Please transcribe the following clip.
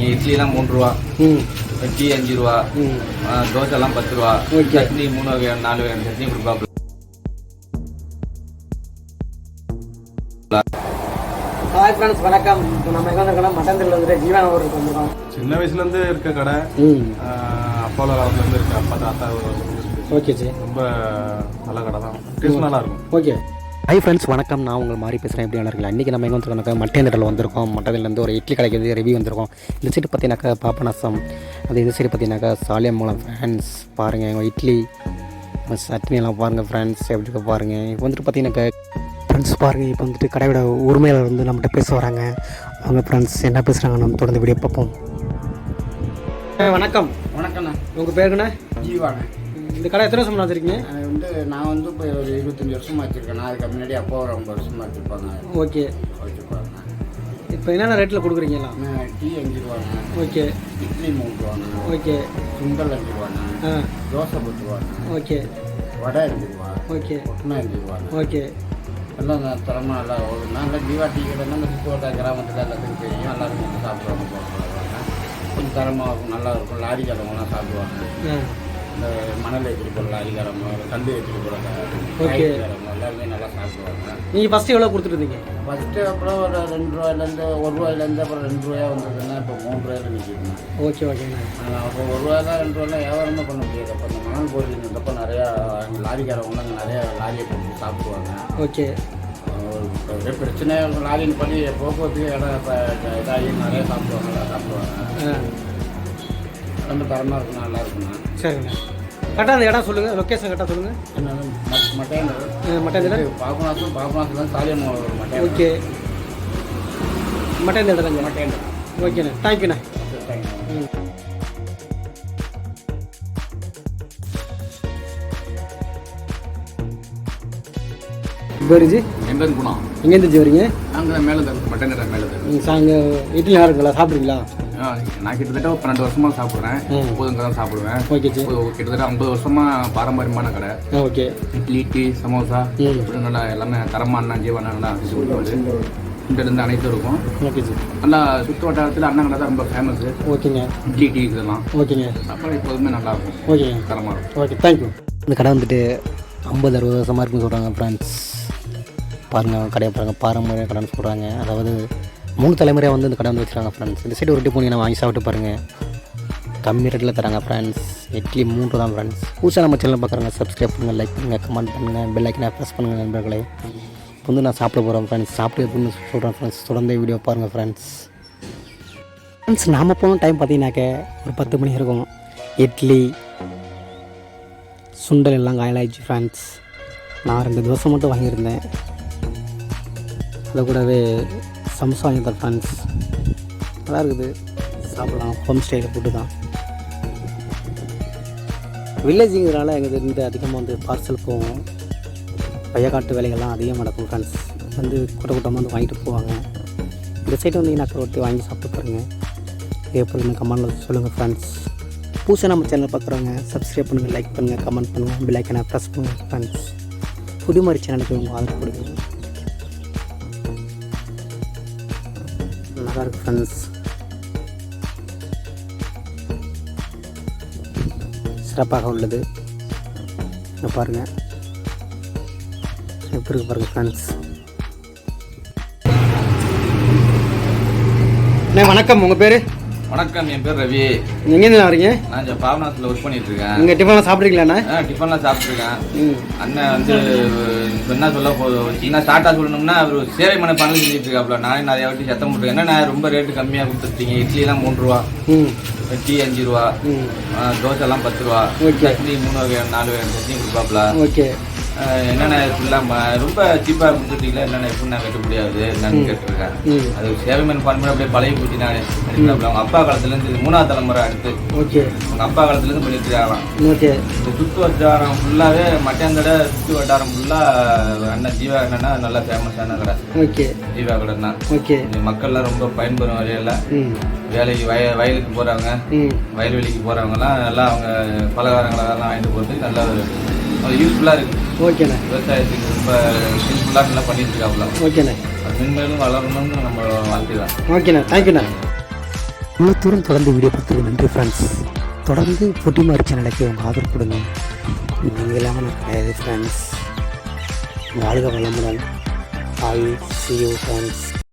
இட்லிலாம் 3 ரூபா, டீ 5 ரூபா, தோசைலாம் 10 ரூபா, சட்னி 3 வகையான 4 வகையான சட்னி கொடுப்பாப்புல. ஹாய் ஃப்ரெண்ட்ஸ், வணக்கம். நம்ம எங்கே வந்திருக்கோம்? மட்டன் தெருவில் வந்துட்டு ஜீவா ஊருக்கு வந்துருக்கோம். சின்ன வயசுலேருந்து இருக்க கடை, அப்பாவோட காலத்துலேருந்து இருக்க அப்பா தாத்தா. ஓகே ஜி, ரொம்ப நல்ல கடை தான், டேஸ்ட் நல்லா இருக்கும். ஓகே. ஹாய் ஃப்ரெண்ட்ஸ், வணக்கம். நான் உங்கள் மாதிரி பேசுகிறேன். எப்படி இருக்கல? இன்றைக்கி நம்ம எங்கே வந்துருக்கோம்? மட்டன் தெருவில் வந்திருக்கோம். மட்டன்லேருந்து ஒரு இட்லி கடைக்கு ரிவ்யூ வந்திருக்கோம். இந்த சைடு பார்த்தீங்கன்னாக்கா பாபநாசம், அது இந்த சைடு பார்த்தீங்கன்னாக்கா சாலியமங்கலம். ஃப்ரெண்ட்ஸ் பாருங்கள், எங்கள் இட்லி சட்னியெல்லாம் பாருங்கள் ஃப்ரெண்ட்ஸ், எப்படி இருக்க பாருங்கள். இப்போ வந்துட்டு பார்த்தீங்கன்னாக்கா ஃப்ரெண்ட்ஸ் பாருங்கள், இப்போ வந்துட்டு கடையோட உரிமையாளர் வந்து நம்மகிட்ட பேச வராங்க. அவங்க ஃப்ரெண்ட்ஸ் என்ன பேசுகிறாங்க நம்ம தொடர்ந்து வீடியோ பார்ப்போம். வணக்கம். வணக்கண்ணா. உங்கள் பேருங்கண்ணா? ஜீவாண்ணா. இந்த கடை எத்தனை வருஷம் வச்சுருக்கீங்க? நான் வந்து இப்போ ஒரு 25 வருஷமாக வச்சுருக்கேன். அதுக்கு முன்னாடி அப்பா ஒரு 50 வருஷமாக வச்சுருப்பாங்க. ஓகே, வச்சுருப்பாங்க. இப்போ என்னென்ன ரேட்டில் கொடுக்குறீங்களா? டீ 5 ரூபாண்ணா. ஓகே. இட்லி 3 ரூபாண்ணா. ஓகே. சுண்டல் 5 ரூபாண்ணா. தோசை 10 ரூபாண்ணா. ஓகே. வடை 5 ரூபா. ஓகே. ஒட்டுனா 5 ரூபாண்ணா. ஓகே. எல்லாம் தரமாக நல்லா நாங்கள் ஜீவா டீ கடைன்னா இந்த சுற்றுவட்டார கிராமத்தில் எல்லாத்துக்கும் தெரியும். எல்லாருமே வந்து சாப்பிடுவாங்க, போகிறாங்க. கொஞ்சம் தரமாக இருக்கும், நல்லா இருக்கும். லாரி கடவுங்களாம் சாப்பிடுவாங்க. இந்த மணல் ஏற்றிட்டு போகிற லாரிக்காரங்க, கண்டு ஏற்றிட்டு போகிற லாரிக்காரங்க எல்லாருமே நல்லா சாப்பிடுவாங்க. நீங்கள் ஃபஸ்ட்டு எவ்வளோ கொடுத்துருந்தீங்க? ஃபஸ்ட்டு அப்புறம் ஒரு 2 ரூபாயிலேருந்து 1 ரூபாயிலேருந்து அப்புறம் 2 ரூபாயா வந்ததுன்னா இப்போ 3 ரூபாயில் நிற்கிதுங்க. ஓகே, ஓகேண்ணா. அப்போ 1 ரூபாயெல்லாம் 2 ரூபாயெல்லாம் வியாபாரமே பண்ண முடியாது. அப்போ இந்த மணல் போடுறதுக்கப்போ நிறையா லாரிக்காரவங்க அங்கே நிறையா லாரியை போட்டு சாப்பிடுவாங்க. ஓகே. ஒரே பிரச்சனையாக இருக்கும். லாரின்னு பண்ணி போக்குவரத்துக்கு இடம் இப்போ இதாகி நிறையா சாப்பிடுவாங்க. ரொம்ப தரமாக இருக்கும், நல்லா இருக்குண்ணா. சரிங்கண்ணா. கரெக்டாக அந்த இடம் சொல்லுங்கள், லொக்கேஷன் கரெக்டாக சொல்லுங்கள். என்னது? மட்டன் பாபநாசம் சாலியமங்கலம் ஒரு மட்டன். ஓகே. மட்டன் இடம்ங்க. மட்டன். ஓகேண்ணா, தேங்க்யூண்ணா. தேங்க்யூ. பேருஜி எங்கே இருக்குண்ணா? எங்கேருந்து ஜி வரீங்க? நாங்கள் மேலே தான் மட்டன் கடை மேலே தான். நீங்கள் சாங்க இட்லி யாருங்களா சாப்பிட்றீங்களா? நான் கிட்டத்தட்ட 12 வருஷமாக சாப்பிட்றேன். எப்போதும் தான் சாப்பிடுவேன். Okay G. கிட்டத்தட்ட 50 வருஷமாக பாரம்பரியமான கடை. ஓகே. இட்லி, டீ, சமோசா இப்படி நல்லா எல்லாமே தரமாக அண்ணா ஜீவனா நல்லா கொடுப்பாரு. இருந்து அனைத்தும் இருக்கும். Okay G. நல்லா சுற்று வட்டாரத்தில் அண்ணன் கடை தான் ரொம்ப ஃபேமஸு. ஓகேங்க. இட்லி, டீ இதெல்லாம். ஓகேங்க. அப்புறம் எப்போதுமே நல்லா இருக்கும். ஓகேங்க, தரமாக இருக்கும். Okay, thank you. இந்த கடை வந்துட்டு 50-60 வருஷமாக இருக்குன்னு சொல்கிறாங்க ஃப்ரெண்ட்ஸ். பாருங்கள், கடையை பாருங்கள், பாரம்பரிய கடைன்னு சொல்கிறாங்க. அதாவது 3 தலைமுறையாக வந்து இந்த கடை வந்து வச்சுருக்காங்க ஃப்ரெண்ட்ஸ். இந்த சைடு ஒரு டீ போனீங்கன்னா வாங்கி சாப்பிட்டு பாருங்கள், கம்மி ரேட்டில் தராங்க ஃப்ரெண்ட்ஸ். இட்லி 3 தான் ஃப்ரெண்ட்ஸ். புதுசாக நம்ம சேனல் பார்க்குறாங்க, சப்ஸ்கிரைப் பண்ணுங்கள், லைக் பண்ணுங்கள், கமெண்ட் பண்ணுங்கள், பெல் ஐக்கனை ப்ரெஸ் பண்ணுங்கள் நண்பர்களே. இப்போ வந்து நான் சாப்பிட போகிறேன் ஃப்ரெண்ட்ஸ். சாப்பிட்டு எப்படின்னு சொல்கிறேன் ஃப்ரெண்ட்ஸ். தொடர்ந்து வீடியோ பாருங்கள் ஃப்ரெண்ட்ஸ். நாம் போன டைம் பார்த்தீங்கன்னாக்க ஒரு 10 மணி இருக்கும். இட்லி சுண்டல் எல்லாம் காயலாயிடுச்சு ஃப்ரெண்ட்ஸ். நான் 2 தோசை மட்டும் வாங்கியிருந்தேன். அதை கூடவே சம்சா வாங்கியிருந்தேன் ஃப்ரெண்ட்ஸ். நல்லா இருக்குது, சாப்பிடலாம். ஹோம் ஸ்டேயில் ஃபுட்டு தான். வில்லேஜுங்கிறனால எங்கள் இருந்து அதிகமாக வந்து பார்சல் போவோம். பையக்காட்டு வேலைகள்லாம் அதிகமாக நடக்கும் ஃப்ரெண்ட்ஸ். வந்து கூட்டமாக வந்து வாங்கிட்டு போவாங்க. இந்த சைடு வந்து நான் ரொட்டி வாங்கி சாப்பிட்டு பாருங்கள். எப்படி கமெண்ட்டில் சொல்லுங்கள் ஃப்ரெண்ட்ஸ். புதுசாக நம்ம சேனல் பார்க்குறவங்க சப்ஸ்கிரைப் பண்ணுங்கள், லைக் பண்ணுங்கள், கமெண்ட் பண்ணுங்கள், பெல் ஐக்கனை ப்ரெஸ் பண்ணுங்கள் ஃப்ரெண்ட்ஸ். புது மாதிரி சேனலுக்கு உங்கள் ஆதரவு கொடுங்க. நல்லா இருக்குது ஃப்ரெண்ட்ஸ். சிறப்பாக உள்ளது. பாருங்கள் எப்படி இருக்கு பாருங்கள் ஃப்ரெண்ட்ஸ். வணக்கம், உங்கள் பேர்? வணக்கம், என் பேர் ரவி. எங்கேருந்து வரீங்க? நான் இங்கே பாபநாசத்தில் ஒர்க் பண்ணிட்டு இருக்கேன். நீங்கள் டிஃபன்லாம் சாப்பிட்றீங்களாண்ணா? டிஃபன்லாம் சாப்பிட்ருக்கேன். அண்ணன் வந்து என்ன சொல்ல போதும் ஸ்டார்ட்டாக சொல்லணும்னா அவர் சேவை மனப்பான்மை செஞ்சுட்டு இருக்காப்புல. நானே நிறைய வாட்டி சத்தம் போட்டுருக்கேன். என்ன நான் ரொம்ப ரேட்டு கம்மியாக கொடுத்துருக்கீங்க. இட்லிலாம் 3 ரூபா, டீ 5 ரூபா, தோசைலாம் 10 ரூபா, சட்னி 3 வகையான 4 வகையான சட்னி கொடுப்பாப்புல. ஓகே. என்னென்ன ஃபுல்லாக ரொம்ப சீப்பாக கொடுத்துட்டீங்களா, என்னென்ன எப்படி நான் கட்ட முடியாது என்னன்னு கேட்டுருக்கேன். அது சேவை மனப்பான்மை அப்படியே பழகி போச்சு. நான் அவங்க அப்பா காலத்துலேருந்து 3ஆவது தலைமுறை அடுத்து. ஓகே. அவங்க அப்பா காலத்துலேருந்து பண்ணிட்டு இருக்காங்களாம். ஓகே. இந்த சுற்று வட்டாரம் ஃபுல்லாகவே மட்டன் கடை, சுற்று வட்டாரம் ஃபுல்லாக அண்ணன் ஜீவா என்னன்னா நல்லா ஃபேமஸான கடை. ஓகே. ஜீவா கடைன்னா ஓகே. மக்கள்லாம் ரொம்ப பயன்பெறும் வரையில் வேலைக்கு வயலுக்கு போகிறவங்க, வயல்வெளிக்கு போகிறவங்கலாம் நல்லா அவங்க பலகாரங்களெல்லாம் வாங்கிட்டு போகிறதுக்கு நல்லா யூஸ்ஃபுல்லாக இருக்குது. ஓகேண்ணே. விவசாயத்துக்கு ரொம்ப யூஸ்ஃபுல்லாக நல்லா பண்ணிட்டு இருக்காப்புல. ஓகேண்ணே. அது மென்மேலும் வளரணும்னு நம்ம வாழ்க்கை தான். ஓகேண்ணே, தேங்க்யூண்ணே. இவ்வளோ தூரம் தொடர்ந்து வீடியோ பார்த்தது நன்றி ஃப்ரெண்ட்ஸ். தொடர்ந்து பொட்டிமாரி சேனலுக்கு உங்கள் ஆதரவு கொடுங்க. நீங்கள் இல்லாமல் நான் கிடையாது ஃப்ரெண்ட்ஸ். வாழ்க வளமுடன். I see you friends.